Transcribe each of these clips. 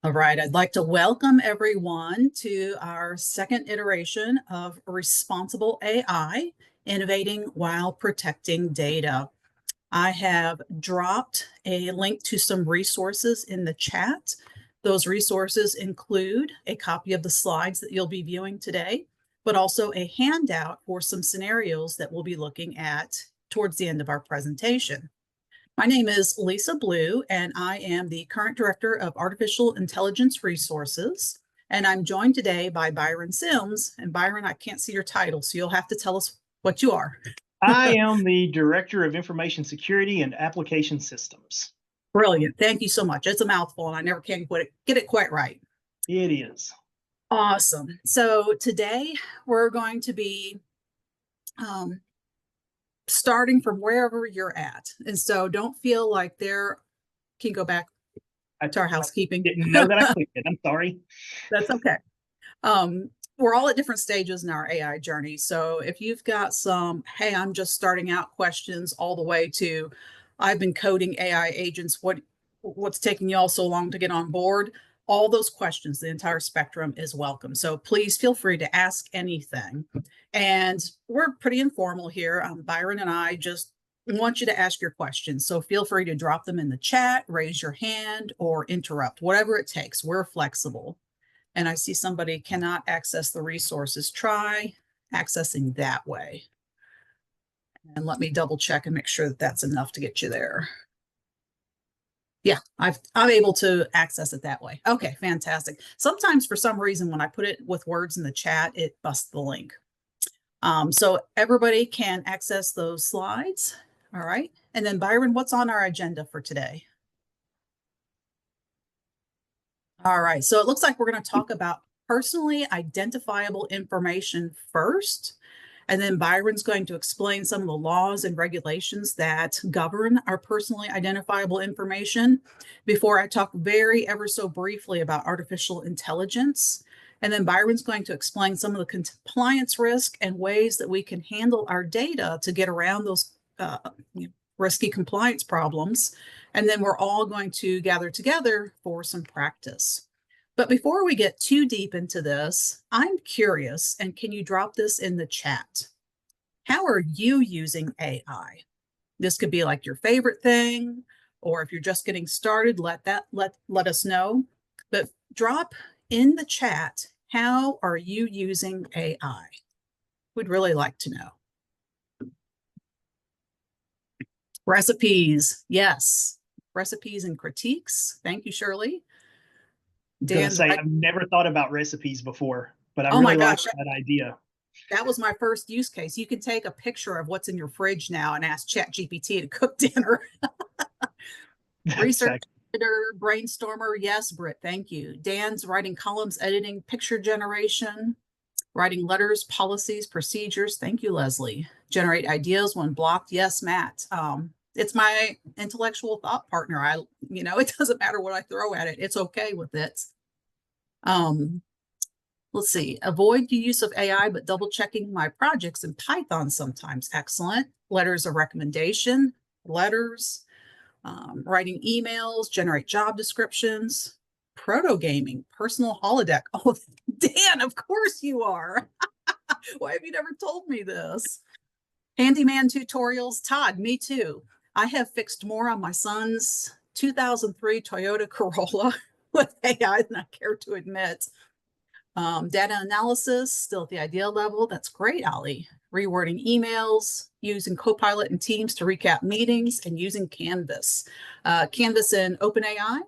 All right, I'd like to welcome everyone to our second iteration of Responsible AI, Innovating while Protecting Data. I have dropped a link to some resources in the chat. Those resources include a copy of the slides that you'll be viewing today, but also a handout for some scenarios that we'll be looking at towards the end of our presentation. My name is Lisa Blue, and I am the current Director of Artificial Intelligence Resources. And I'm joined today by Byron Sims. And Byron, I can't see your title, so you'll have to tell us what you are. I am the Director of Information Security and Application Systems. Brilliant. Thank you so much. It's a mouthful, and I never can get it quite right. It is. Awesome. So today we're going to be starting from wherever you're at. And so don't feel like can you go back to our housekeeping? Didn't know that I clicked it. I'm sorry. That's okay. We're all at different stages in our AI journey. So if you've got some, hey, I'm just starting out questions all the way to, I've been coding AI agents, what's taking y'all so long to get on board? All those questions, the entire spectrum is welcome. So please feel free to ask anything. And we're pretty informal here. Byron and I just want you to ask your questions. So feel free to drop them in the chat, raise your hand, or interrupt, whatever it takes. We're flexible. And I see somebody cannot access the resources. Try accessing that way. And let me double check and make sure that that's enough to get you there. Yeah, I'm able to access it that way. Okay, fantastic. Sometimes for some reason, when I put it with words in the chat, it busts the link. So everybody can access those slides. All right. And then Byron, what's on our agenda for today? All right. So it looks like we're going to talk about personally identifiable information first. And then Byron's going to explain some of the laws and regulations that govern our personally identifiable information before I talk ever so briefly about artificial intelligence. And then Byron's going to explain some of the compliance risk and ways that we can handle our data to get around those risky compliance problems. And then we're all going to gather together for some practice. But before we get too deep into this, I'm curious, and can you drop this in the chat? How are you using AI? This could be like your favorite thing, or if you're just getting started, let us know. But drop in the chat, how are you using AI? We'd really like to know. Recipes, yes. Recipes and critiques. Thank you, Shirley. I've never thought about recipes before, but I really like that idea. That was my first use case. You can take a picture of what's in your fridge now and ask ChatGPT to cook dinner. Research editor, brainstormer. Yes, Britt, thank you. Dan's writing columns, editing, picture generation, writing letters, policies, procedures. Thank you, Leslie. Generate ideas when blocked. Yes, Matt. It's my intellectual thought partner. It doesn't matter what I throw at it. It's okay with it. Let's see. Avoid the use of AI, but double checking my projects in Python sometimes. Excellent. Letters of recommendation, letters, writing emails, generate job descriptions, proto gaming, personal holodeck. Oh, Dan, of course you are. Why have you never told me this? Handyman tutorials. Todd, me too. I have fixed more on my son's 2003 Toyota Corolla with AI than I care to admit. Data analysis, still at the idea level. That's great, Ollie. Rewording emails, using Copilot and Teams to recap meetings, and using Canvas. Canvas in OpenAI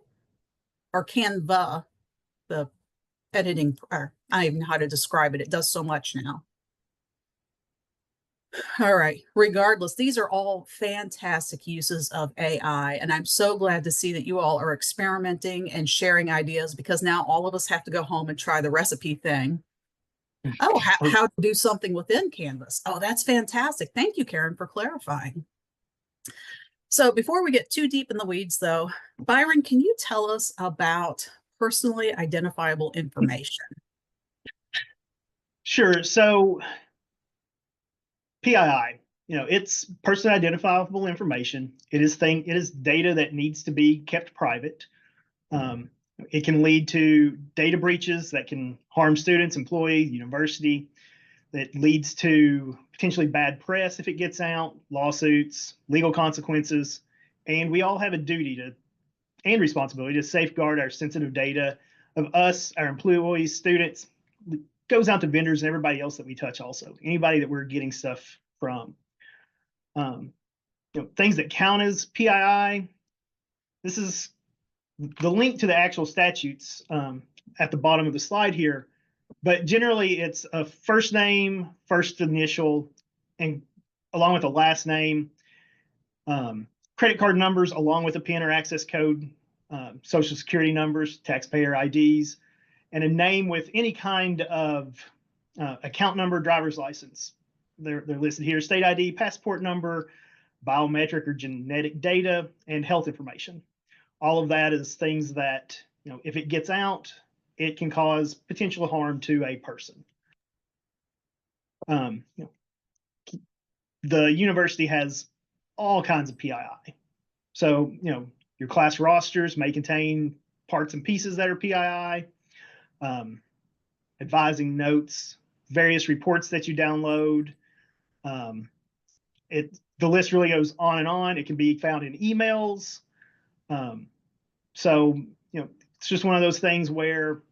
or Canva, the editing, I don't even know how to describe it. It does so much now. All right. Regardless, these are all fantastic uses of AI. And I'm so glad to see that you all are experimenting and sharing ideas, because now all of us have to go home and try the recipe thing. Oh, how to do something within Canvas. Oh, that's fantastic. Thank you, Karen, for clarifying. So before we get too deep in the weeds, though, Byron, can you tell us about personally identifiable information? Sure. So PII, it's personally identifiable information. It is data that needs to be kept private. It can lead to data breaches that can harm students, employees, university. That leads to potentially bad press if it gets out, lawsuits, legal consequences. And we all have a duty to and responsibility to safeguard our sensitive data of us, our employees, students, goes out to vendors and everybody else that we touch also, anybody that we're getting stuff from. Things that count as PII. This is the link to the actual statutes at the bottom of the slide here. But generally, it's a first name, first initial, and along with a last name, credit card numbers, along with a PIN or access code, social security numbers, taxpayer IDs, and a name with any kind of account number, driver's license. They're listed here: state ID, passport number, biometric or genetic data, and health information. All of that is things that, if it gets out, it can cause potential harm to a person. The university has all kinds of PII. So, your class rosters may contain parts and pieces that are PII, advising notes, various reports that you download. The list really goes on and on. It can be found in emails. So, it's just one of those things where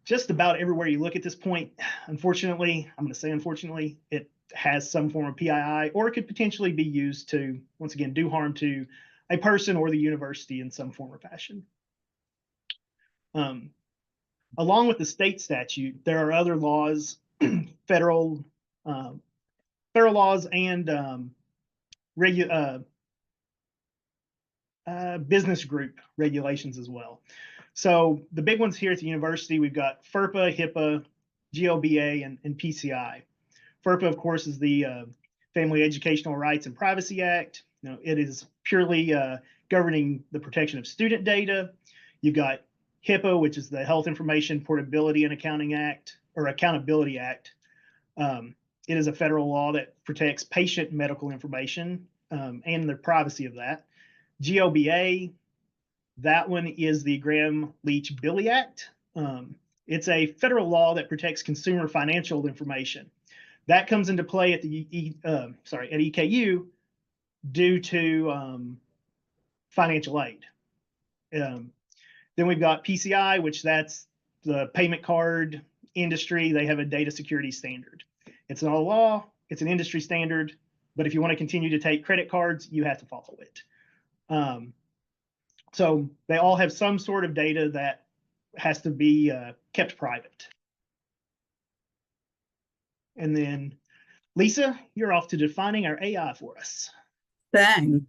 just about everywhere you look at this point, unfortunately, I'm going to say unfortunately, it has some form of PII, or it could potentially be used to, once again, do harm to a person or the university in some form or fashion. Along with the state statute, there are other laws, federal laws and business group regulations as well. So the big ones here at the university, we've got FERPA, HIPAA, GLBA, and PCI. FERPA, of course, is the Family Educational Rights and Privacy Act. It is purely governing the protection of student data. You've got HIPAA, which is the Health Information Portability and Accounting Act, or Accountability Act. It is a federal law that protects patient medical information and the privacy of that. GLBA, that one is the Graham-Leach-Billy Act. It's a federal law that protects consumer financial information. That comes into play at the at EKU due to financial aid. Then we've got PCI, which that's the payment card industry. They have a data security standard. It's not a law, it's an industry standard, but if you want to continue to take credit cards, you have to follow it. So they all have some sort of data that has to be kept private. And then, Lisa, you're off to defining our AI for us. Bang.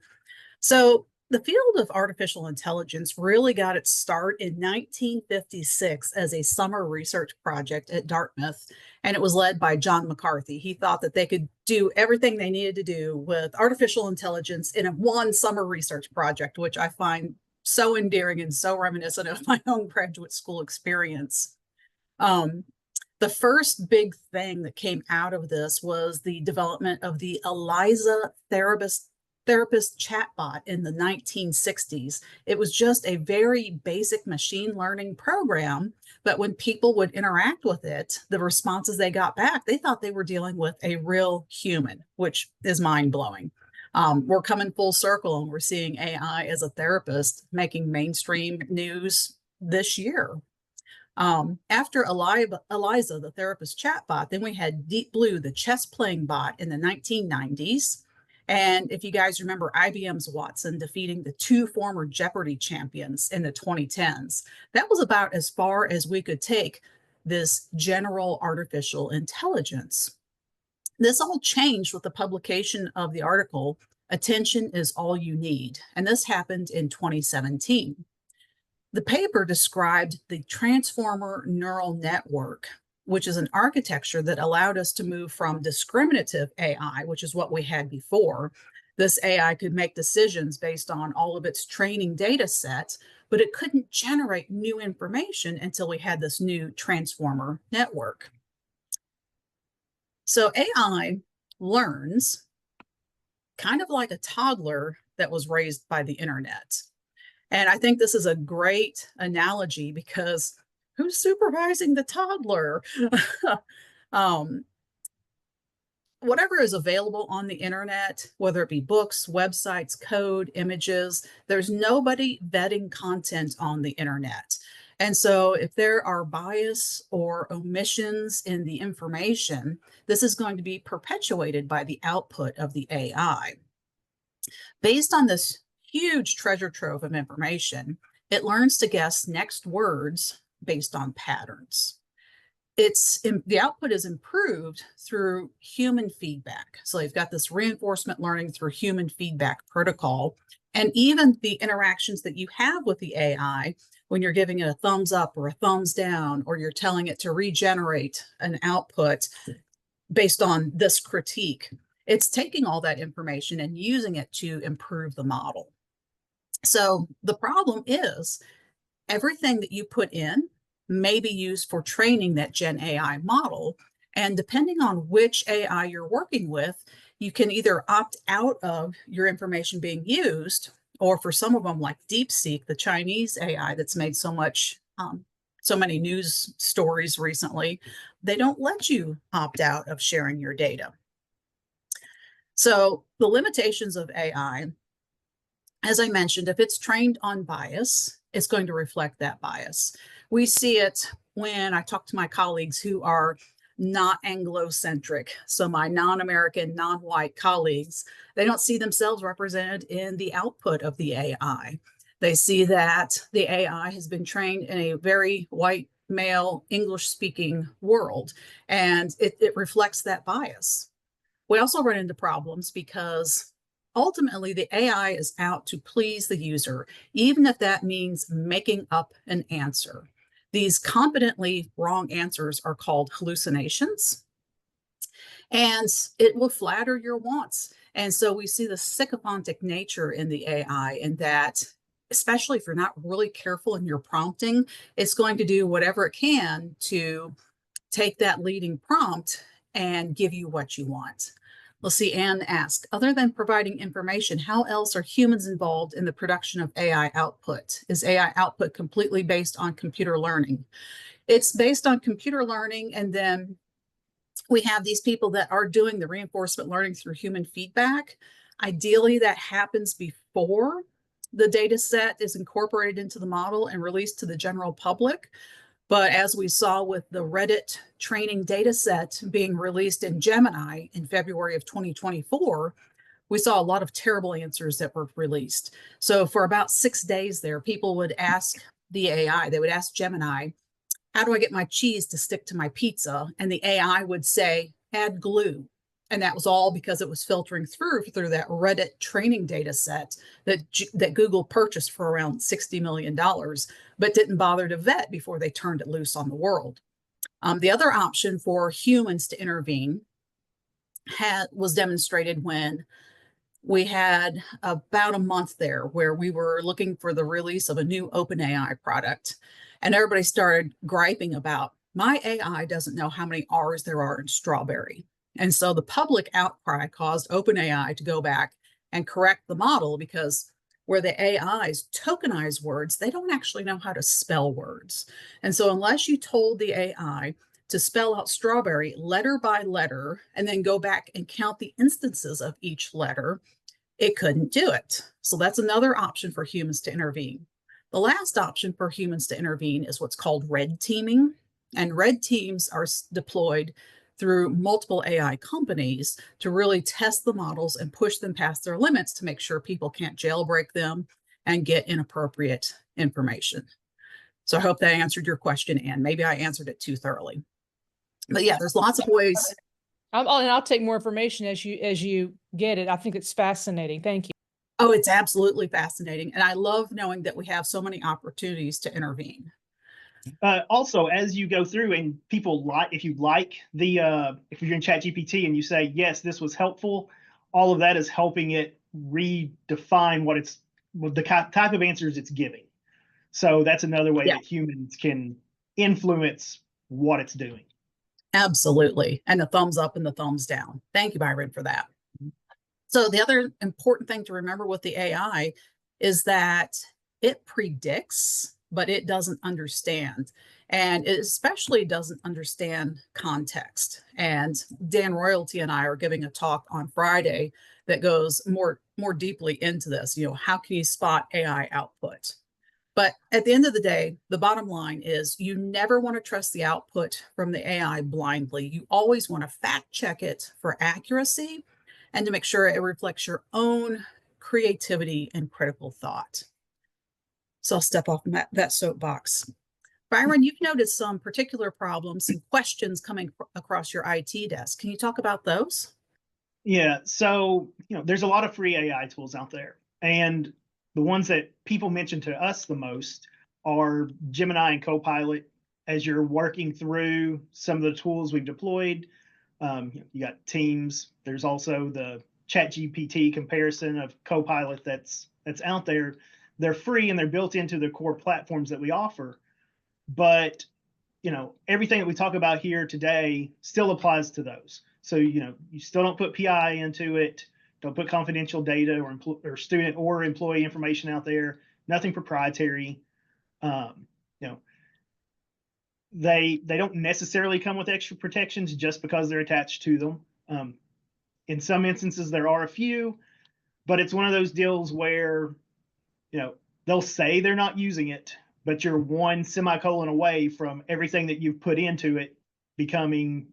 So the field of artificial intelligence really got its start in 1956 as a summer research project at Dartmouth, and it was led by John McCarthy. He thought that they could do everything they needed to do with artificial intelligence in one summer research project, which I find so endearing and so reminiscent of my own graduate school experience. The first big thing that came out of this was the development of the ELIZA therapist chatbot in the 1960s. It was just a very basic machine learning program, but when people would interact with it, the responses they got back, they thought they were dealing with a real human, which is mind-blowing. We're coming full circle and we're seeing AI as a therapist making mainstream news this year. After ELIZA, the therapist chatbot, then we had Deep Blue, the chess playing bot in the 1990s. And if you guys remember IBM's Watson defeating the two former Jeopardy champions in the 2010s, that was about as far as we could take this general artificial intelligence. This all changed with the publication of the article, Attention is All You Need, and this happened in 2017. The paper described the transformer neural network, which is an architecture that allowed us to move from discriminative AI, which is what we had before. This AI could make decisions based on all of its training data sets, but it couldn't generate new information until we had this new transformer network. So AI learns kind of like a toddler that was raised by the internet. And I think this is a great analogy because who's supervising the toddler? um, Whatever is available on the internet, whether it be books, websites, code, images, there's nobody vetting content on the internet. And so if there are bias or omissions in the information, this is going to be perpetuated by the output of the AI. Based on this huge treasure trove of information, it learns to guess next words based on patterns. The output is improved through human feedback. So you've got this reinforcement learning through human feedback protocol. And even the interactions that you have with the AI, when you're giving it a thumbs up or a thumbs down, or you're telling it to regenerate an output based on this critique, it's taking all that information and using it to improve the model. So the problem is everything that you put in may be used for training that Gen AI model. And depending on which AI you're working with, you can either opt out of your information being used, or for some of them, like DeepSeek, the Chinese AI that's made so many news stories recently, they don't let you opt out of sharing your data. So the limitations of AI, as I mentioned, if it's trained on bias, it's going to reflect that bias. We see it when I talk to my colleagues who are not Anglo-centric. So my non-American, non-white colleagues, they don't see themselves represented in the output of the AI. They see that the AI has been trained in a very white, male, English-speaking world, and it reflects that bias. We also run into problems because ultimately the AI is out to please the user, even if that means making up an answer. These competently wrong answers are called hallucinations, and it will flatter your wants. And so we see the sycophantic nature in the AI, in that, especially if you're not really careful in your prompting, it's going to do whatever it can to take that leading prompt and give you what you want. Let's see, Anne asked, other than providing information, how else are humans involved in the production of AI output? Is AI output completely based on computer learning? It's based on computer learning, and then we have these people that are doing the reinforcement learning through human feedback. Ideally, that happens before the data set is incorporated into the model and released to the general public. But as we saw with the Reddit training data set being released in Gemini in February of 2024, we saw a lot of terrible answers that were released. So for about 6 days there, people would ask the AI, they would ask Gemini, how do I get my cheese to stick to my pizza? And the AI would say, add glue. And that was all because it was filtering through that Reddit training data set that Google purchased for around $60 million, but didn't bother to vet before they turned it loose on the world. The other option for humans to intervene was demonstrated when we had about a month there where we were looking for the release of a new OpenAI product. And everybody started griping about, my AI doesn't know how many R's there are in strawberry. And so the public outcry caused OpenAI to go back and correct the model, because where the AIs tokenize words, they don't actually know how to spell words. And so unless you told the AI to spell out strawberry letter by letter and then go back and count the instances of each letter, it couldn't do it. So that's another option for humans to intervene. The last option for humans to intervene is what's called red teaming. And red teams are deployed through multiple AI companies to really test the models and push them past their limits to make sure people can't jailbreak them and get inappropriate information. So I hope that answered your question, Anne. Maybe I answered it too thoroughly. But yeah, there's lots of ways. I'll take more information as you get it. I think it's fascinating. Thank you. Oh, it's absolutely fascinating. And I love knowing that we have so many opportunities to intervene. Also, as you go through and people if you like if you're in ChatGPT and you say, yes, this was helpful, all of that is helping it redefine the type of answers it's giving. So that's another way that humans can influence what it's doing. Absolutely. And the thumbs up and the thumbs down. Thank you, Byron, for that. So the other important thing to remember with the AI is that it predicts, but it doesn't understand. And it especially doesn't understand context. And Dan Royalty and I are giving a talk on Friday that goes more deeply into this. How can you spot AI output? But at the end of the day, the bottom line is you never want to trust the output from the AI blindly. You always want to fact check it for accuracy and to make sure it reflects your own creativity and critical thought. So I'll step off that soapbox. Byron, you've noticed some particular problems and questions coming across your IT desk. Can you talk about those? Yeah, so there's a lot of free AI tools out there, and the ones that people mention to us the most are Gemini and Copilot. As you're working through some of the tools we've deployed, you got Teams. There's also the ChatGPT comparison of Copilot that's out there. They're free and they're built into the core platforms that we offer. But everything that we talk about here today still applies to those. So you still don't put PI into it. Don't put confidential data or student or employee information out there. Nothing proprietary. They don't necessarily come with extra protections just because they're attached to them. In some instances, there are a few, but it's one of those deals where they'll say they're not using it, but you're one semicolon away from everything that you've put into it becoming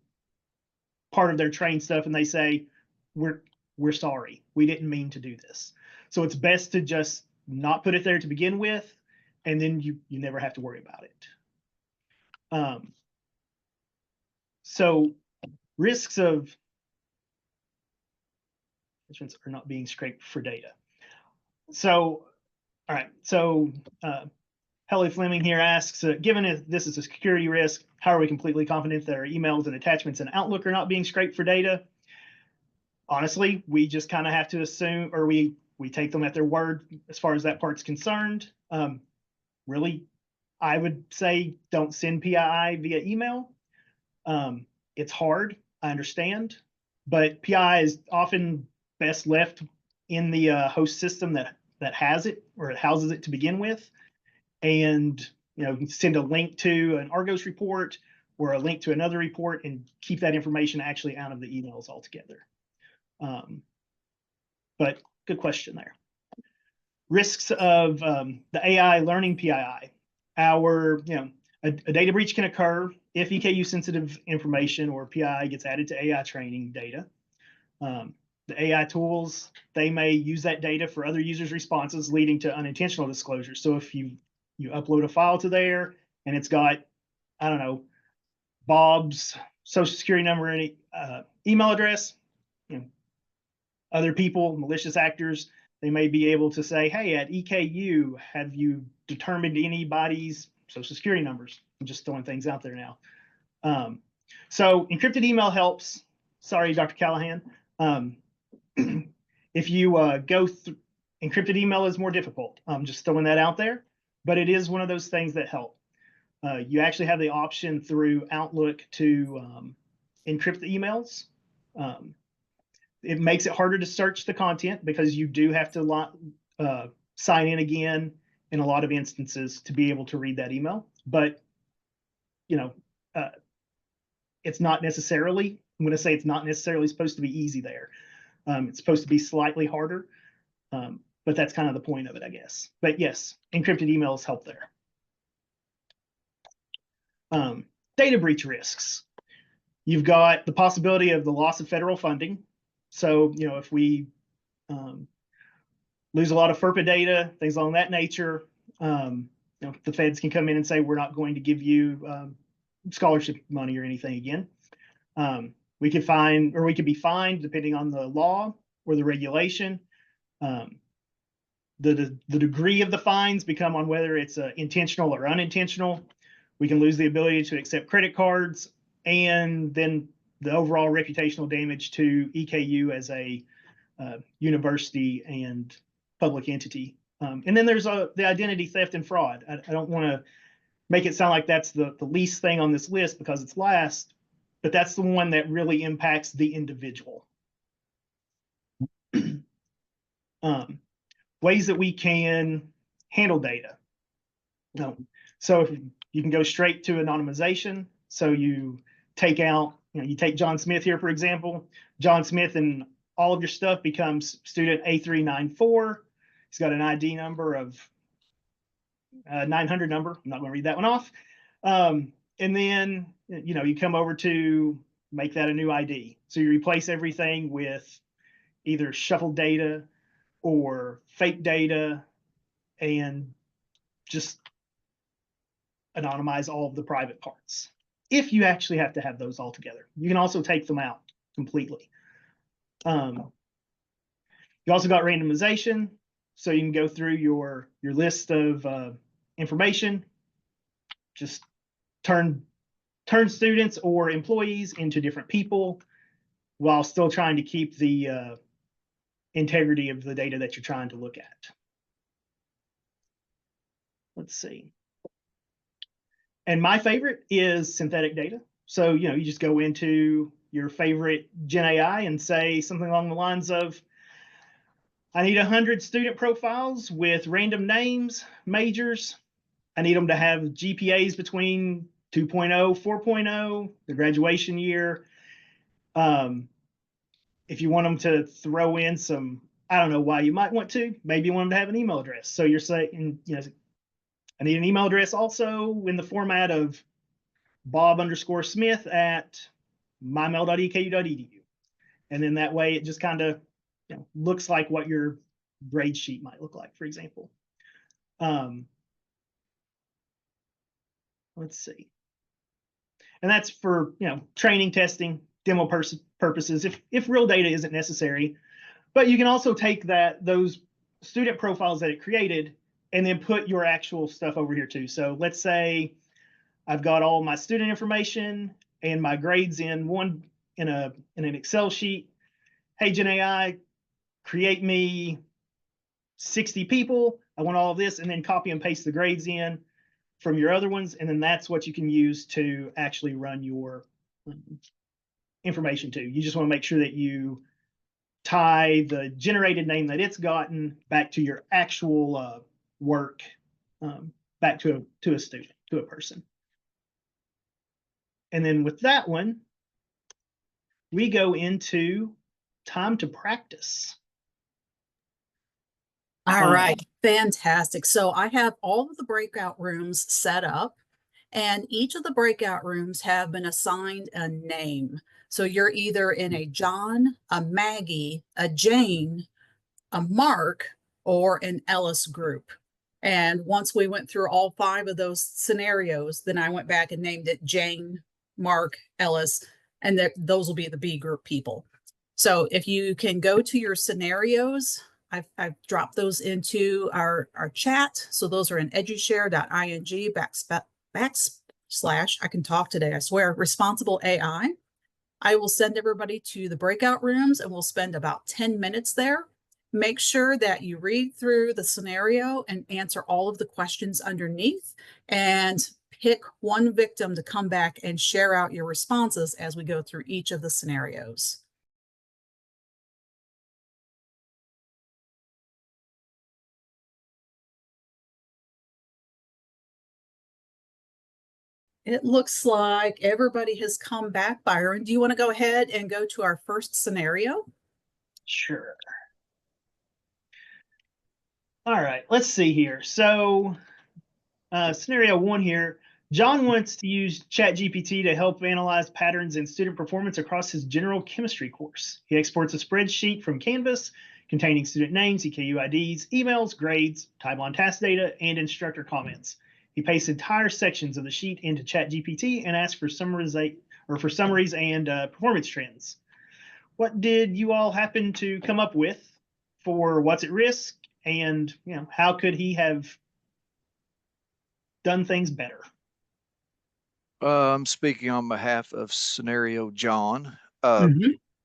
part of their trained stuff, and they say, we're sorry, we didn't mean to do this. So it's best to just not put it there to begin with, and then you never have to worry about it. So risks of are not being scraped for data. So, all right, so Helly Fleming here asks, given this is a security risk, how are we completely confident that our emails and attachments in Outlook are not being scraped for data? Honestly, we just kind of have to assume, or we take them at their word as far as that part's concerned. Really, I would say don't send PII via email. It's hard, I understand, but PII is often best left in the host system that has it, or it houses it to begin with. And you can send a link to an Argos report or a link to another report and keep that information actually out of the emails altogether. But good question there. Risks of the AI learning PII. A data breach can occur if EKU sensitive information or PII gets added to AI training data. The AI tools, they may use that data for other users' responses, leading to unintentional disclosures. So if you upload a file to there and it's got, I don't know, Bob's social security number and email address, other people, malicious actors, they may be able to say, hey, at EKU, have you determined anybody's social security numbers? I'm just throwing things out there now. So encrypted email helps. Sorry, Dr. Callahan. If you go through, encrypted email is more difficult. I'm just throwing that out there, but it is one of those things that help. You actually have the option through Outlook to encrypt the emails. It makes it harder to search the content because you do have to sign in again in a lot of instances to be able to read that email. But it's not necessarily, I'm going to say it's not necessarily supposed to be easy there. It's supposed to be slightly harder, but that's kind of the point of it, I guess. But yes, encrypted emails help there. Data breach risks. You've got the possibility of the loss of federal funding. So, if we lose a lot of FERPA data, things along that nature, the feds can come in and say, we're not going to give you scholarship money or anything again. We could be fined depending on the law or the regulation. The degree of the fines become on whether it's intentional or unintentional. We can lose the ability to accept credit cards, and then the overall reputational damage to EKU as a university and public entity. And then there's the identity theft and fraud. I don't want to make it sound like that's the least thing on this list because it's last, but that's the one that really impacts the individual. Ways that we can handle data. No. So if you can go straight to anonymization. So you take out, you take John Smith here, for example. John Smith and all of your stuff becomes student A394. He's got an ID number of 900 number. I'm not going to read that one off. And then, you come over to make that a new ID. So you replace everything with either shuffled data or fake data and just anonymize all of the private parts. If you actually have to have those all together, you can also take them out completely. You also got randomization. So you can go through your list of information, just turn students or employees into different people while still trying to keep the integrity of the data that you're trying to look at. Let's see. And my favorite is synthetic data. So, you just go into your favorite Gen AI and say something along the lines of, I need 100 student profiles with random names, majors. I need them to have GPAs between 2.0, 4.0, the graduation year. If you want them to throw in some, I don't know why you might want to, maybe you want them to have an email address. So you're saying, I need an email address also in the format of bob_smith@mymail.eku.edu. And then that way it just kind of looks like what your grade sheet might look like, for example. Let's see. And that's for training, testing, demo purposes if real data isn't necessary. But you can also take those student profiles that it created and then put your actual stuff over here too. So let's say I've got all my student information and my grades in an Excel sheet. Hey, Gen AI, create me 60 people. I want all of this, and then copy and paste the grades in from your other ones. And then that's what you can use to actually run your information to. You just want to make sure that you tie the generated name that it's gotten back to your actual work, back to a student, to a person. And then with that one, we go into time to practice. All right, fantastic. So I have all of the breakout rooms set up, and each of the breakout rooms have been assigned a name. So you're either in a John, a Maggie, a Jane, a Mark, or an Ellis group. And once we went through all 5 of those scenarios, then I went back and named it Jane, Mark, Ellis, and those will be the B group people. So if you can go to your scenarios, I've dropped those into our chat. So those are in edushare.ing / I can talk today, I swear, responsible AI. I will send everybody to the breakout rooms and we'll spend about 10 minutes there. Make sure that you read through the scenario and answer all of the questions underneath, and pick one victim to come back and share out your responses as we go through each of the scenarios. It looks like everybody has come back. Byron, do you want to go ahead and go to our first scenario? Sure. All right, let's see here. So scenario 1 here, John wants to use ChatGPT to help analyze patterns in student performance across his general chemistry course. He exports a spreadsheet from Canvas containing student names, EKU IDs, emails, grades, time on task data, and instructor comments. He pastes entire sections of the sheet into ChatGPT and asks for summaries and performance trends. What did you all happen to come up with for what's at risk, and how could he have done things better? I'm speaking on behalf of scenario John.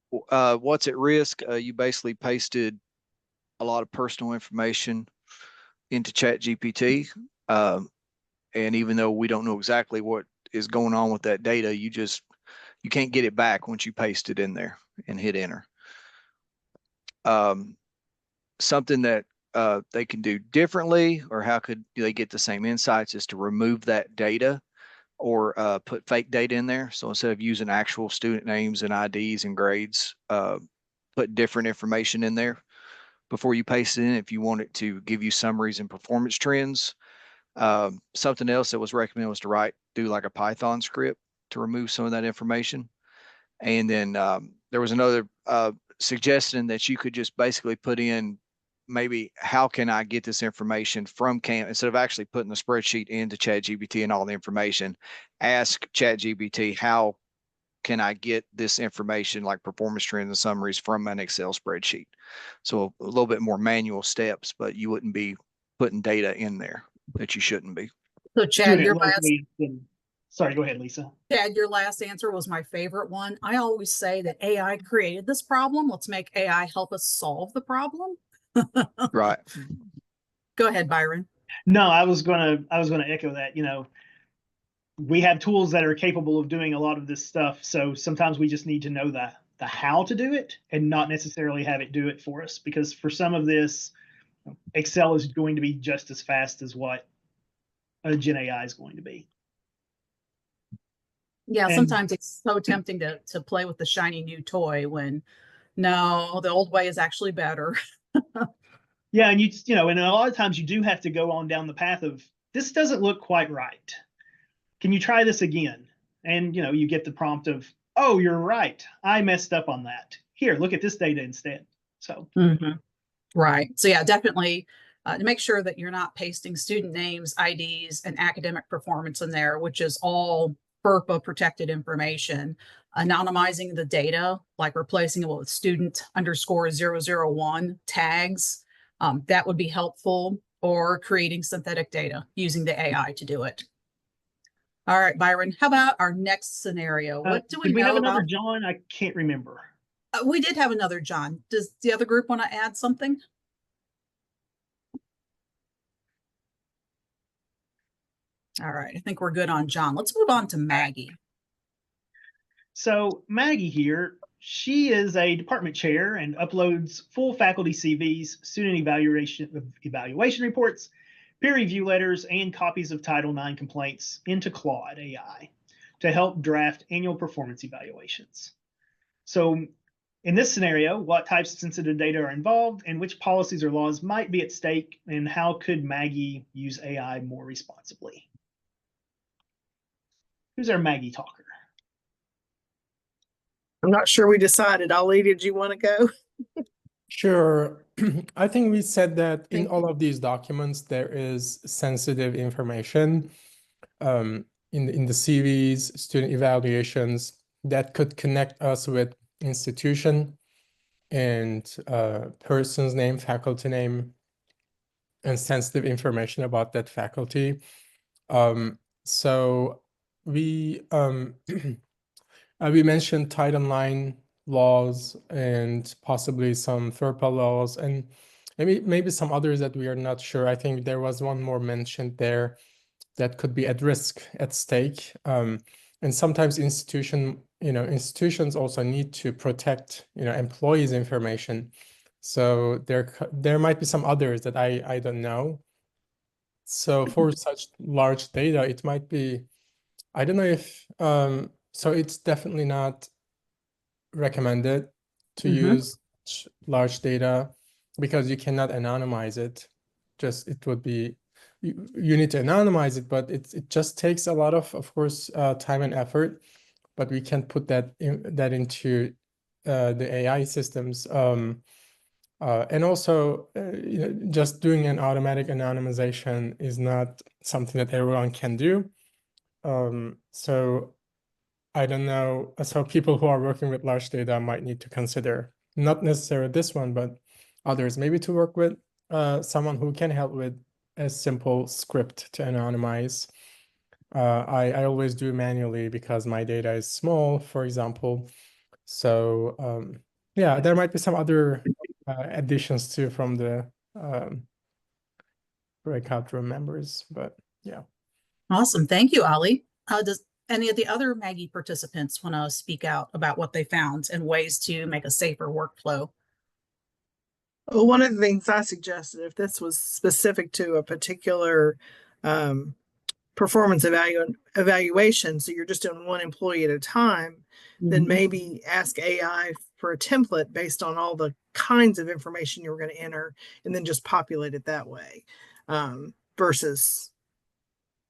What's at risk? You basically pasted a lot of personal information into ChatGPT. And even though we don't know exactly what is going on with that data, you can't get it back once you paste it in there and hit enter. Something that they can do differently, or how could they get the same insights, is to remove that data or put fake data in there. So instead of using actual student names and IDs and grades, put different information in there before you paste it in. If you want it to give you summaries and performance trends. Something else that was recommended was to do like a Python script to remove some of that information. And then there was another suggestion that you could just basically put in, maybe, how can I get this information from instead of actually putting the spreadsheet into ChatGPT and all the information, ask ChatGPT, how can I get this information like performance trends and summaries from an Excel spreadsheet? So a little bit more manual steps, but you wouldn't be putting data in there that you shouldn't be. So Chad, sorry, go ahead, Lisa. Chad, your last answer was my favorite one. I always say that AI created this problem. Let's make AI help us solve the problem. Right. Go ahead, Byron. No, I was gonna echo that. You know, we have tools that are capable of doing a lot of this stuff. So sometimes we just need to know the how to do it and not necessarily have it do it for us, because for some of this, Excel is going to be just as fast as what a Gen AI is going to be. Yeah, sometimes it's so tempting to play with the shiny new toy when no, the old way is actually better. Yeah, and you know, and a lot of times you do have to go on down the path of, this doesn't look quite right. Can you try this again? And you know, you get the prompt of, oh, you're right, I messed up on that. Here, look at this data instead. So right. So yeah, definitely to make sure that you're not pasting student names, IDs, and academic performance in there, which is all FERPA protected information. Anonymizing the data, like replacing it with student _001 tags, that would be helpful, or creating synthetic data using the AI to do it. All right, Byron, how about our next scenario? What do we know have another about John? I can't remember. we did have another John. Does the other group want to add something? All right, I think we're good on John. Let's move on to Maggie. So Maggie here, she is a department chair and uploads full faculty CVs, student evaluation reports, peer review letters, and copies of Title IX complaints into Claude AI to help draft annual performance evaluations. So in this scenario, what types of sensitive data are involved, and which policies or laws might be at stake, and how could Maggie use AI more responsibly? Who's our Maggie talker? I'm not sure we decided. Ali, did you want to go? Sure. I think we said that in all of these documents, there is sensitive information in the CVs, student evaluations, that could connect us with institution and person's name, faculty name, and sensitive information about that faculty. So we we mentioned Title IX laws and possibly some FERPA laws, and maybe some others that we are not sure. I think there was one more mentioned there that could be at risk, at stake. And sometimes institutions also need to protect, employees' information. So there might be some others that I don't know. So for such large data, it might be, I don't know if, so it's definitely not recommended to use large data, because you cannot anonymize it. It would be, you need to anonymize it, but it just takes a lot of course, time and effort, but we can put that into the AI systems. And also, just doing an automatic anonymization is not something that everyone can do. So I don't know. So people who are working with large data might need to consider not necessarily this one, but others, maybe to work with someone who can help with a simple script to anonymize. I always do manually because my data is small, for example. So yeah, there might be some other additions too from the breakout room members, but yeah. Awesome. Thank you, Ali. Does any of the other Maggie participants want to speak out about what they found and ways to make a safer workflow? Well, one of the things I suggested, if this was specific to a particular performance evaluation, so you're just doing one employee at a time, then maybe ask AI for a template based on all the kinds of information you were going to enter, and then just populate it that way, versus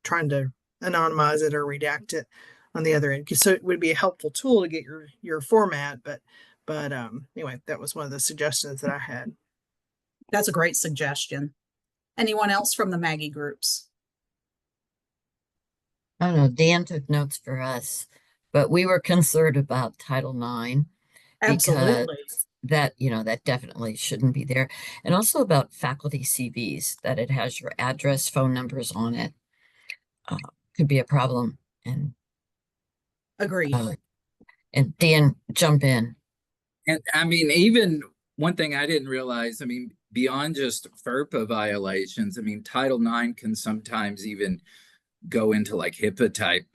trying to anonymize it or redact it on the other end. So it would be a helpful tool to get your format, but anyway, that was one of the suggestions that I had. That's a great suggestion. Anyone else from the Maggie groups? I don't know, Dan took notes for us, but we were concerned about Title IX because Absolutely. that, that definitely shouldn't be there. And also about faculty CVs, that it has your address, phone numbers on it, could be a problem. And Agreed. and Dan, jump in. And I mean, even one thing I didn't realize, I mean, beyond just FERPA violations, I mean, Title IX can sometimes even go into like HIPAA type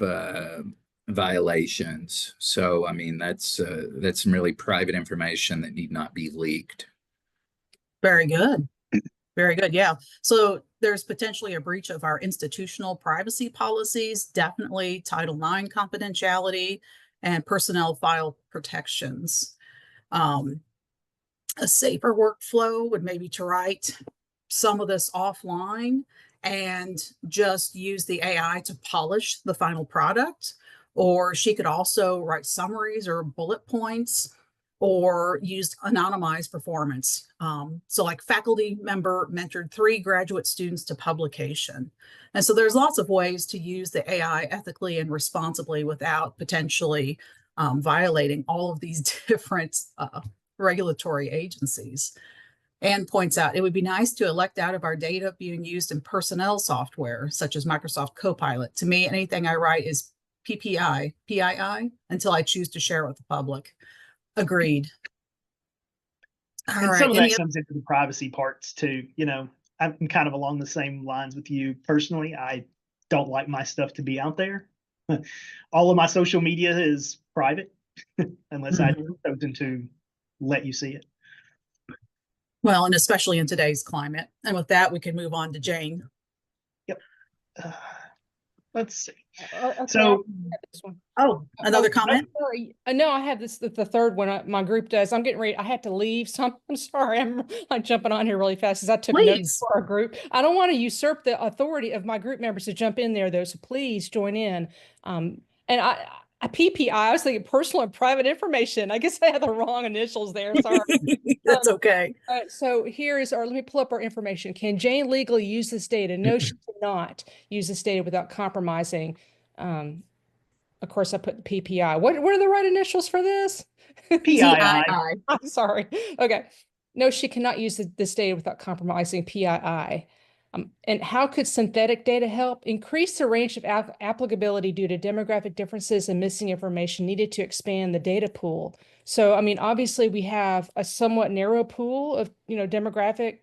violations. So, I mean, that's some really private information that need not be leaked. Very good. Very good. Yeah. So there's potentially a breach of our institutional privacy policies, definitely Title IX confidentiality and personnel file protections. A safer workflow would maybe to write some of this offline and just use the AI to polish the final product. Or she could also write summaries or bullet points or use anonymized performance. So like faculty member mentored 3 graduate students to publication. And so there's lots of ways to use the AI ethically and responsibly without potentially violating all of these different regulatory agencies. And points out, it would be nice to elect out of our data being used in personnel software, such as Microsoft Copilot. To me, anything I write is PII, until I choose to share it with the public. Agreed. All And right. some of that comes into the privacy parts too. I'm kind of along the same lines with you personally. I don't like my stuff to be out there. All of my social media is private unless I chosen to let you see it. Well, and especially in today's climate. And with that, we can move on to Jane. Yep. Let's see. Okay, So, this one. Oh, another comment? Sorry. No, I have this, the third one my group does. I'm getting ready. I had to leave, so I'm sorry. I'm like jumping on here really fast because I took notes for our group. I don't want to usurp the authority of my group members to jump in there, though, so please join in. And I PPI, I was thinking personal and private information. I guess I had the wrong initials there. Sorry. That's okay. So here is let me pull up our information. Can Jane legally use this data? No, she cannot use this data without compromising. Of course, I put the PPI. What are the right initials for this? PII. I'm sorry. Okay. No, she cannot use this data without compromising PII. And how could synthetic data help? Increase the range of applicability due to demographic differences and missing information needed to expand the data pool. So, I mean, obviously we have a somewhat narrow pool of, demographic,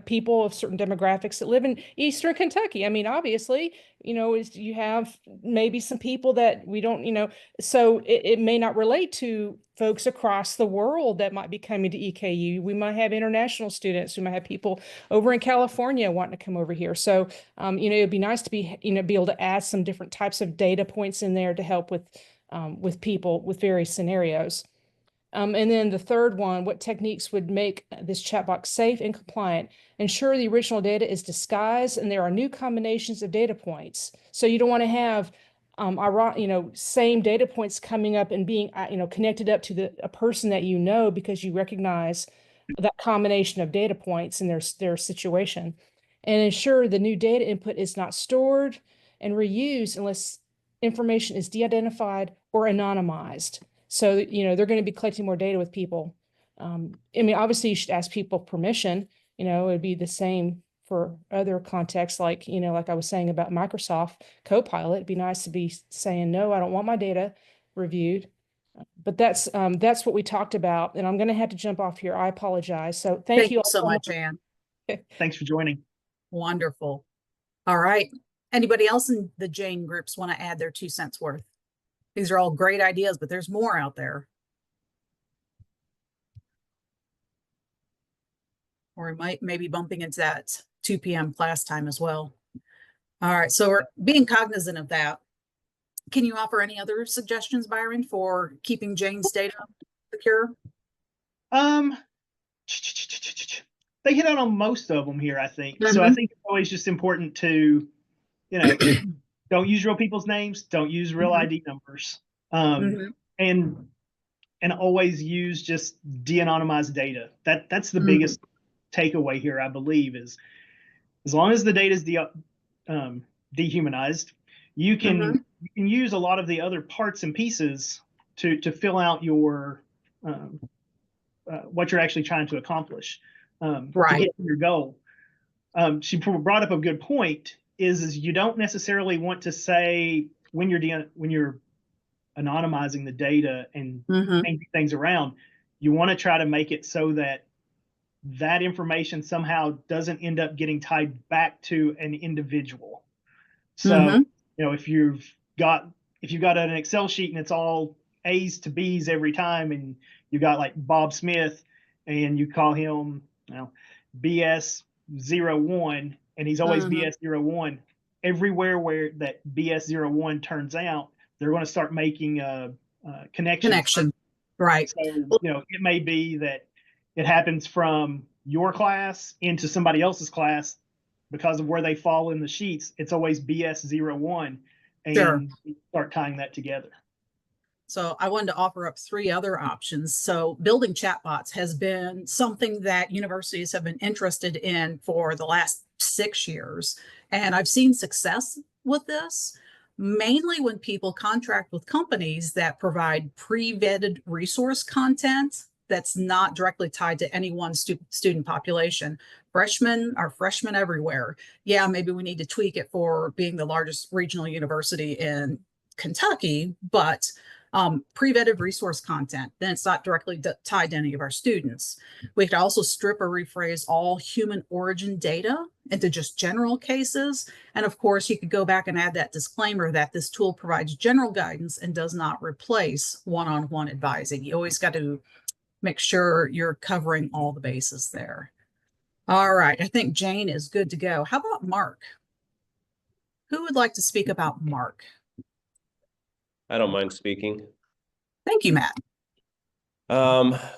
people of certain demographics that live in Eastern Kentucky. I mean, obviously, you have maybe some people that we don't, so it may not relate to folks across the world that might be coming to EKU. We might have international students. We might have people over in California wanting to come over here. So, it'd be nice to be able to add some different types of data points in there to help with people with various scenarios. And then the third one, what techniques would make this chat box safe and compliant? Ensure the original data is disguised and there are new combinations of data points. So you don't want to have same data points coming up and being connected up to a person that because you recognize that combination of data points in their situation. And ensure the new data input is not stored and reused unless information is de-identified or anonymized. So, they're going to be collecting more data with people. I mean, obviously you should ask people permission, it'd be the same for other contexts, like, like I was saying about Microsoft Copilot. It'd be nice to be saying, no, I don't want my data reviewed. But that's what we talked about. And I'm going to have to jump off here. I apologize. So thank you all so much, Anne. Thanks for joining. Wonderful. All right. Anybody else in the Jane groups want to add their 2 cents worth? These are all great ideas, but there's more out there. or we might maybe bumping into that 2 p.m. class time as well. All right, so we're being cognizant of that. Can you offer any other suggestions, Byron, for keeping Jane's data secure? They hit on most of them here, I think. So I think it's always just important to, you know, don't use real people's names, don't use real ID numbers, and always use just de-anonymized data. That's the biggest takeaway here, I believe, is as long as the data is dehumanized, you can use a lot of the other parts and pieces to fill out your what you're actually trying to accomplish to get to your goal. She brought up a good point. Is you don't necessarily want to say when you're anonymizing the data and changing things around, you want to try to make it so that that information somehow doesn't end up getting tied back to an individual. So, you know, if you've got an Excel sheet and it's all A's to B's every time, and you got like Bob Smith and you call him, you know, BS01, and he's always BS01, everywhere where that BS01 turns out, they're going to start making connections. Right. So, you know, it may be that it happens from your class into somebody else's class because of where they fall in the sheets. It's always BS01, and start tying that together. So I wanted to offer up 3 other options. So building chatbots has been something that universities have been interested in for the last 6 years. And I've seen success with this, mainly when people contract with companies that provide pre-vetted resource content that's not directly tied to any one student population. Freshmen are freshmen everywhere. Yeah, maybe we need to tweak it for being the largest regional university in Kentucky, but pre-vetted resource content, then it's not directly tied to any of our students. We could also strip or rephrase all human origin data into just general cases. And of course, you could go back and add that disclaimer that this tool provides general guidance and does not replace one-on-one advising. You always got to make sure you're covering all the bases there. All right, I think Jane is good to go. How about Mark? Who would like to speak about Mark? I don't mind speaking. Thank you, Matt.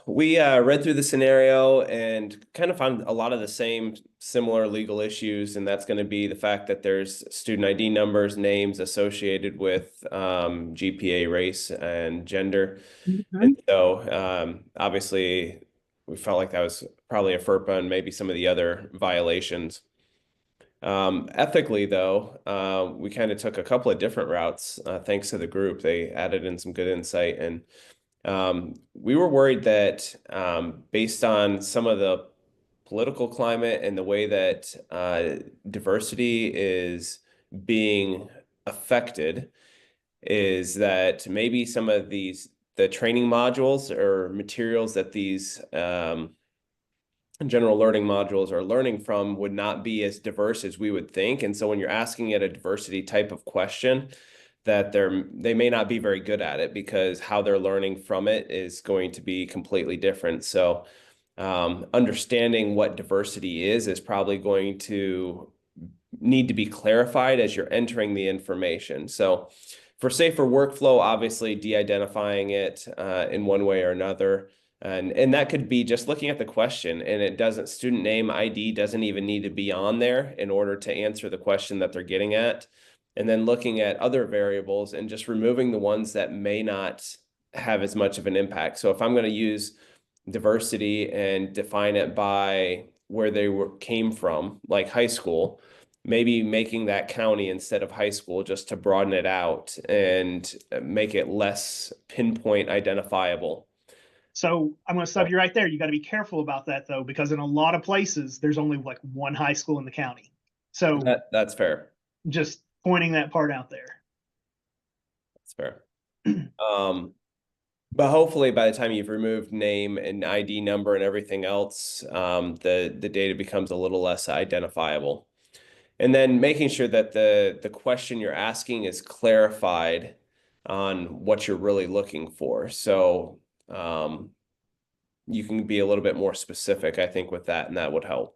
We read through the scenario and kind of found a lot of the same similar legal issues, and that's going to be the fact that there's student ID numbers, names associated with GPA, race, and gender. And so obviously we felt like that was probably a FERPA and maybe some of the other violations. Ethically, though, we kind of took a couple of different routes thanks to the group. They added in some good insight, and we were worried that based on some of the political climate and the way that diversity is being affected, is that maybe some of the training modules or materials that these general learning modules are learning from would not be as diverse as we would think. And so when you're asking it a diversity type of question, that they may not be very good at it because how they're learning from it is going to be completely different. So understanding what diversity is probably going to need to be clarified as you're entering the information. So for safer workflow, obviously de-identifying it in one way or another. And that could be just looking at the question, and it doesn't, student name ID doesn't even need to be on there in order to answer the question that they're getting at. And then looking at other variables and just removing the ones that may not have as much of an impact. So if I'm going to use diversity and define it by where they came from, like high school, maybe making that county instead of high school just to broaden it out and make it less pinpoint identifiable. So I'm going to stop you right there. You got to be careful about that, though, because in a lot of places, there's only like one high school in the county. So that's fair. Just pointing that part out there. That's fair. But hopefully by the time you've removed name and ID number and everything else, the data becomes a little less identifiable. And then making sure that the question you're asking is clarified on what you're really looking for. So you can be a little bit more specific, I think, with that, and that would help.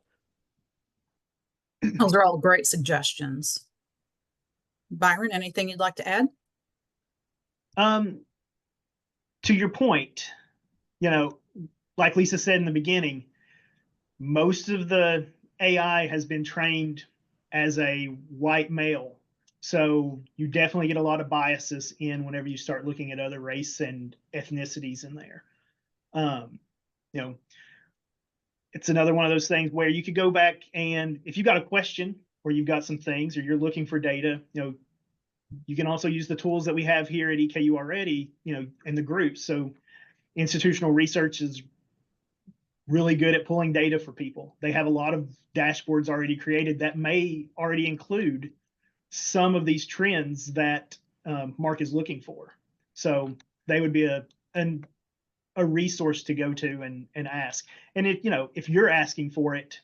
Those are all great suggestions. Byron, anything you'd like to add? To your point, like Lisa said in the beginning, most of the AI has been trained as a white male. So you definitely get a lot of biases in whenever you start looking at other race and ethnicities in there. It's another one of those things where you could go back, and if you got a question or you've got some things or you're looking for data, you can also use the tools that we have here at EKU already, in the groups. So institutional research is really good at pulling data for people. They have a lot of dashboards already created that may already include some of these trends that Mark is looking for. So they would be a resource to go to and ask. And if you're asking for it,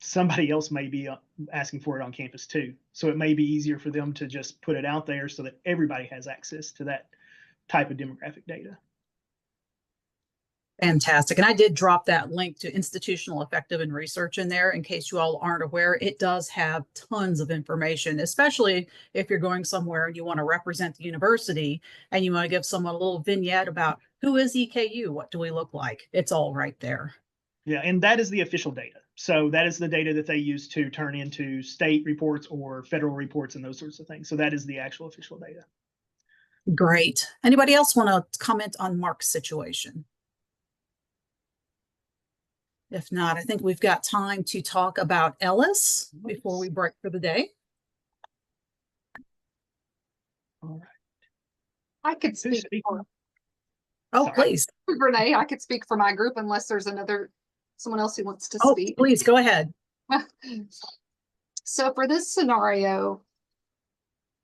somebody else may be asking for it on campus too. So it may be easier for them to just put it out there so that everybody has access to that type of demographic data. Fantastic. And I did drop that link to institutional effective and research in there in case you all aren't aware. It does have tons of information, especially if you're going somewhere and you want to represent the university and you want to give someone a little vignette about who is EKU, what do we look like? It's all right there. Yeah, and that is the official data. So that is the data that they use to turn into state reports or federal reports and those sorts of things. So that is the actual official data. Great. Anybody else want to comment on Mark's situation? If not, I think we've got time to talk about Ellis before we break for the day. All right. I could speak for, Oh, please. Renee, I could speak for my group unless there's someone else who wants to speak. Please go ahead. So for this scenario,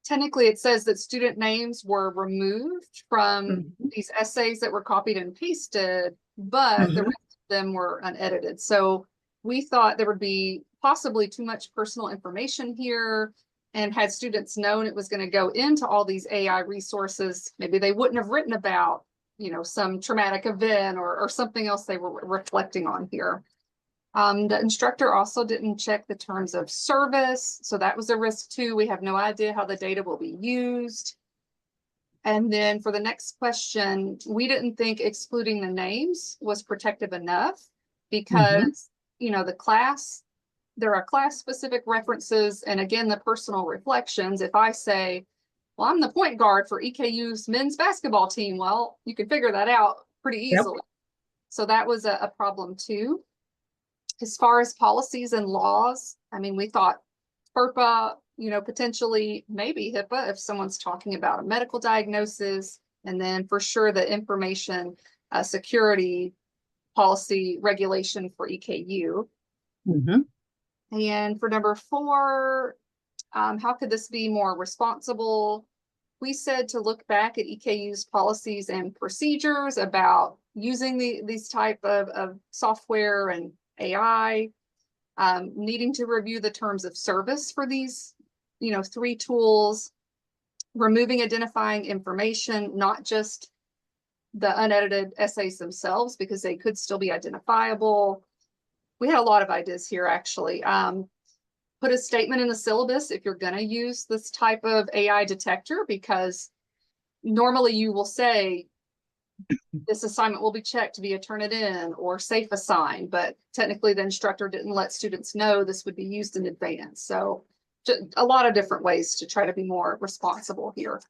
technically it says that student names were removed from these essays that were copied and pasted, but the rest of them were unedited. So we thought there would be possibly too much personal information here, and had students known it was going to go into all these AI resources, maybe they wouldn't have written about, some traumatic event or something else they were reflecting on here. The instructor also didn't check the terms of service, so that was a risk too. We have no idea how the data will be used. And then for the next question, we didn't think excluding the names was protective enough because, the class, there are class-specific references, and again, the personal reflections. If I say, well, I'm the point guard for EKU's men's basketball team, well, you can figure that out pretty easily. Yep. So that was a problem too. As far as policies and laws, we thought FERPA, potentially maybe HIPAA if someone's talking about a medical diagnosis, and then for sure the information security policy regulation for EKU. And for number 4, how could this be more responsible? We said to look back at EKU's policies and procedures about using these type of software and AI, needing to review the terms of service for these, 3 tools, removing identifying information, not just the unedited essays themselves, because they could still be identifiable. We had a lot of ideas here, actually. Put a statement in the syllabus if you're going to use this type of AI detector, because normally you will say, this assignment will be checked via Turnitin or safe assign, but technically the instructor didn't let students know this would be used in advance. So a lot of different ways to try to be more responsible here.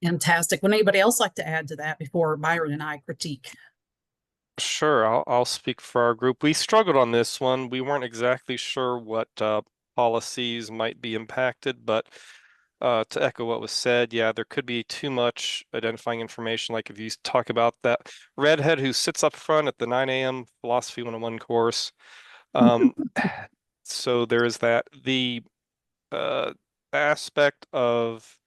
Fantastic. Would anybody else like to add to that before Byron and I critique? Sure, I'll speak for our group. We struggled on this one. We weren't exactly sure what policies might be impacted, but to echo what was said, yeah, there could be too much identifying information. Like if you talk about that redhead who sits up front at the 9 a.m. Philosophy 101 course. So there is that. The aspect of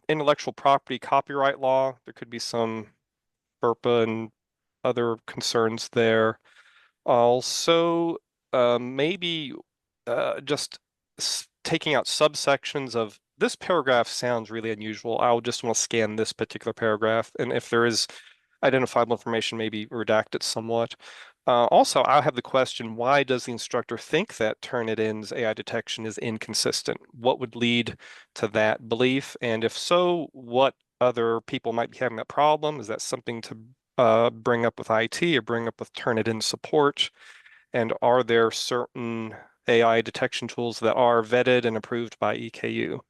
intellectual property copyright law, there could be some FERPA and other concerns there. Also, maybe just taking out subsections of this paragraph sounds really unusual. I'll just want to scan this particular paragraph. And if there is identifiable information, maybe redact it somewhat. Also, I'll have the question, why does the instructor think that Turnitin's AI detection is inconsistent? What would lead to that belief? And if so, what other people might be having that problem? Is that something to bring up with IT or bring up with Turnitin support? And are there certain AI detection tools that are vetted and approved by EKU?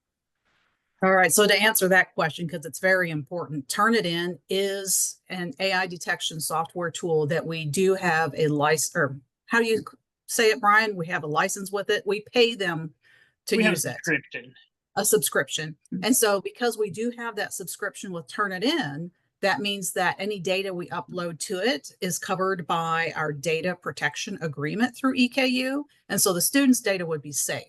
All right, so to answer that question, because it's very important, Turnitin is an AI detection software tool that we do have a license, or how do you say it, Brian? We have a license with it. We pay them to use it. A subscription. And so because we do have that subscription with Turnitin, that means that any data we upload to it is covered by our data protection agreement through EKU. And so the students' data would be safe.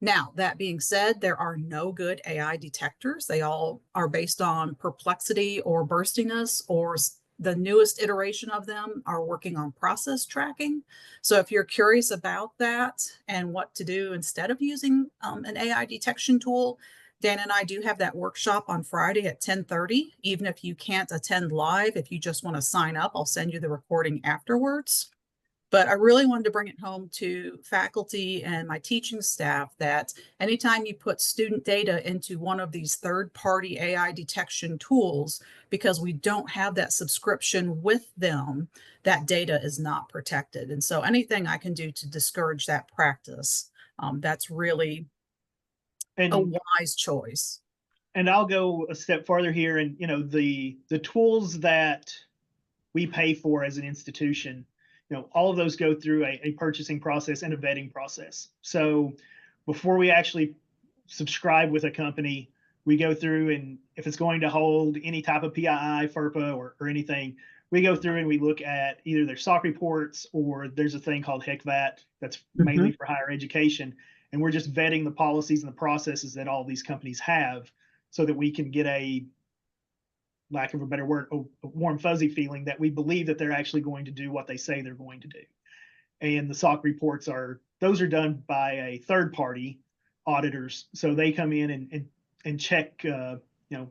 Now, that being said, there are no good AI detectors. They all are based on perplexity or burstiness, or the newest iteration of them are working on process tracking. So if you're curious about that and what to do instead of using an AI detection tool, Dan and I do have that workshop on Friday at 10:30. Even if you can't attend live, if you just want to sign up, I'll send you the recording afterwards. But I really wanted to bring it home to faculty and my teaching staff that anytime you put student data into one of these third-party AI detection tools, because we don't have that subscription with them, that data is not protected. And so anything I can do to discourage that practice, that's really a wise choice. And I'll go a step farther here. And, you know, the tools that we pay for as an institution, you know, all of those go through a purchasing process and a vetting process. So before we actually subscribe with a company, we go through, and if it's going to hold any type of PII, FERPA, or anything, we go through and we look at either their SOC reports, or there's a thing called HECVAT that's mainly for higher education. And we're just vetting the policies and the processes that all these companies have so that we can get a, lack of a better word, a warm fuzzy feeling that we believe that they're actually going to do what they say they're going to do. And the SOC reports those are done by a third party auditors. So they come in and check, you know,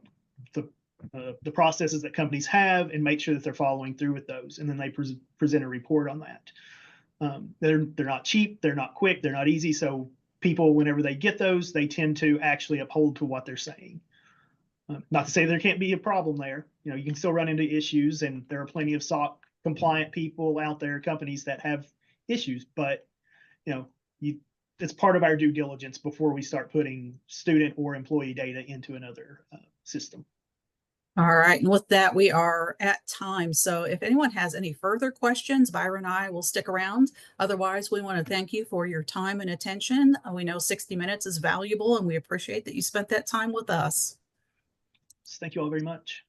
the processes that companies have and make sure that they're following through with those. And then they present a report on that. They're not cheap, they're not quick, they're not easy. So people, whenever they get those, they tend to actually uphold to what they're saying. Not to say there can't be a problem there. You know, you can still run into issues, and there are plenty of SOC compliant people out there, companies that have issues. But, you know, it's part of our due diligence before we start putting student or employee data into another system. All right. And with that, we are at time. So if anyone has any further questions, Byron and I will stick around. Otherwise, we want to thank you for your time and attention. We know 60 minutes is valuable, and we appreciate that you spent that time with us. Thank you all very much.